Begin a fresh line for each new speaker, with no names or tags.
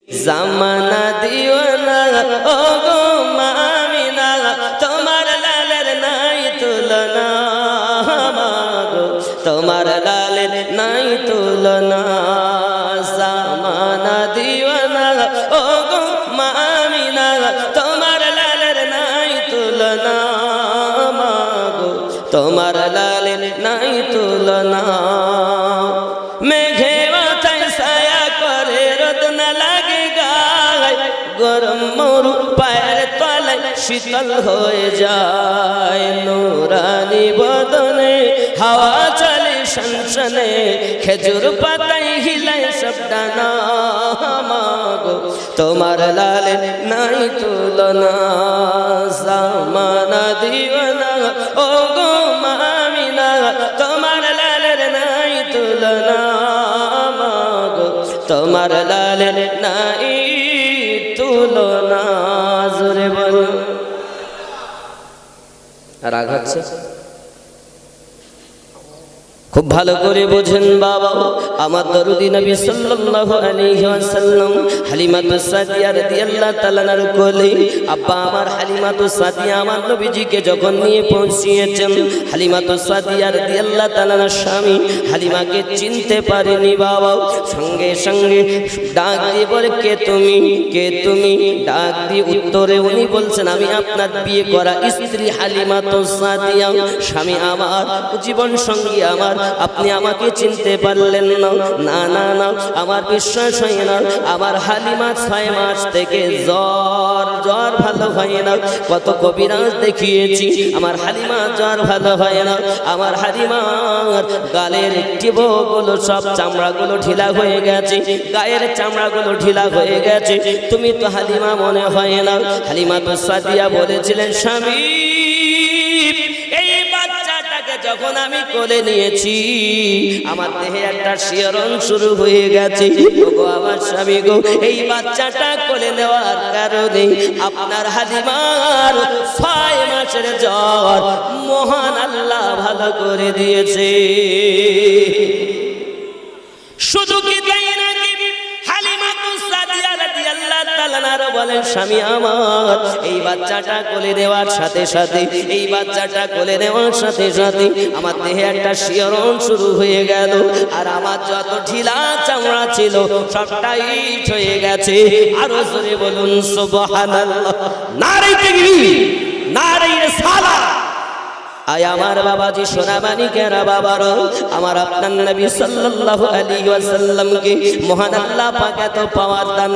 জামানা দিও না ও গো মামিনা, তোমার লালের নাই তুলনা, মাগো তোমার লালের নাই তুলনা। জামানা দিও না ও গো মামিনা, তোমার লালের নাই তুলনা, মাগো তোমার লালের নাই তুলনা। মেঘে মাথায় ছায়া করে রোদ না লাগে গায়, গরম মরু পায়ের তলায় শীতল হয়ে যায়। নুরানি বদনে হাওয়া চলে শনশনে, খেজুর পাতায় হিলায় সব ডানা, মাগো তোমার লালের নাই তুলনা। জামানা দিও না ও গো মামিনা, তোমার লালের নাই তুলনা, মাগো তোমার লালের নাই তুলনা। জোরে বল। রাগ হচ্ছে? খুব ভালো করে বোঝেন বাবা, আমার দরুদি নবী সাল্লাল্লাহু আলাইহি ওয়াসাল্লাম হালিমাতুস সাদিয়া রাদিয়াল্লাহু তাআলা আনহার কোলে আব্বা আমার হালিমাতুস সাদিয়া আমার নবীজিকে যখন নিয়ে পৌঁছিয়েছেন, হালিমাতুস সাদিয়া রাদিয়াল্লাহু তাআলা আনহার স্বামী হালিমাকে চিনতে পারেনি বাবা। সঙ্গে সঙ্গে ডাক দিয়ে বলে, কে তুমি, কে তুমি? ডাক দিয়ে উত্তরে উনি বলছেন, আমি আপনার বিয়ে করা স্ত্রী হালিমাতুস সাদিয়া, স্বামী আমার, জীবন সঙ্গী আমার, আপনি আমাকে চিনতে পারলেন না? না না না, আমার বিশ্বাস হয় না। আমার হালিমা 6 মাস থেকে জ্বর ভালো হয় না। কত কবিরাজ দেখিয়েছি, আমার হালিমা জ্বর ভালো হয় না। আমার হালিমার গালের টিপগুলো সব চামড়াগুলো ঢিলা হয়ে গেছে, গায়ের চামড়াগুলো ঢিলা হয়ে গেছে। তুমি তো হালিমা মনে হয় না। হালিমাতুস সাদিয়া বলেছিলেন, স্বামী এই বাচ্চাটাকে যখন আমি কোলে নিয়েছি, আমার দেহে একটা শিহরণ শুরু হয়ে গেছে। ওগো আমার স্বামী গো, এই বাচ্চাটা কোলে নেওয়ার কারণে আপনার হালিমার 6 মাসের জ্বর মহান আল্লাহ ভালো করে দিয়েছে। শুধু কি তাই নাকি? হালিমাতুস সাদিয়া রাদিয়াল্লাহু তাআলা আনহা বলেন, স্বামী আমার, এই বাচ্চাটা কোলে নেওয়ার সাথে সাথে, এই বাচ্চাটা কোলে নেওয়ার সাথে সাথে আমার দেহে একটা শিহরণ শুরু হয়ে গেল, আর আমার যত ঢিলা চামড়া ছিল সবটাই হয়ে গেছে। আরো জোরে বলুন সুবহানাল্লাহ। নারে তাকবীর, নারে রিসালাত। আয় আমার বাবাজি, সোনামানিকেরা বাবারা, আমার আপনার নবী সাল্লাল্লাহু আলাইহি ওয়াসাল্লামকে মহান আল্লাহ পাক এত পাওয়ার দান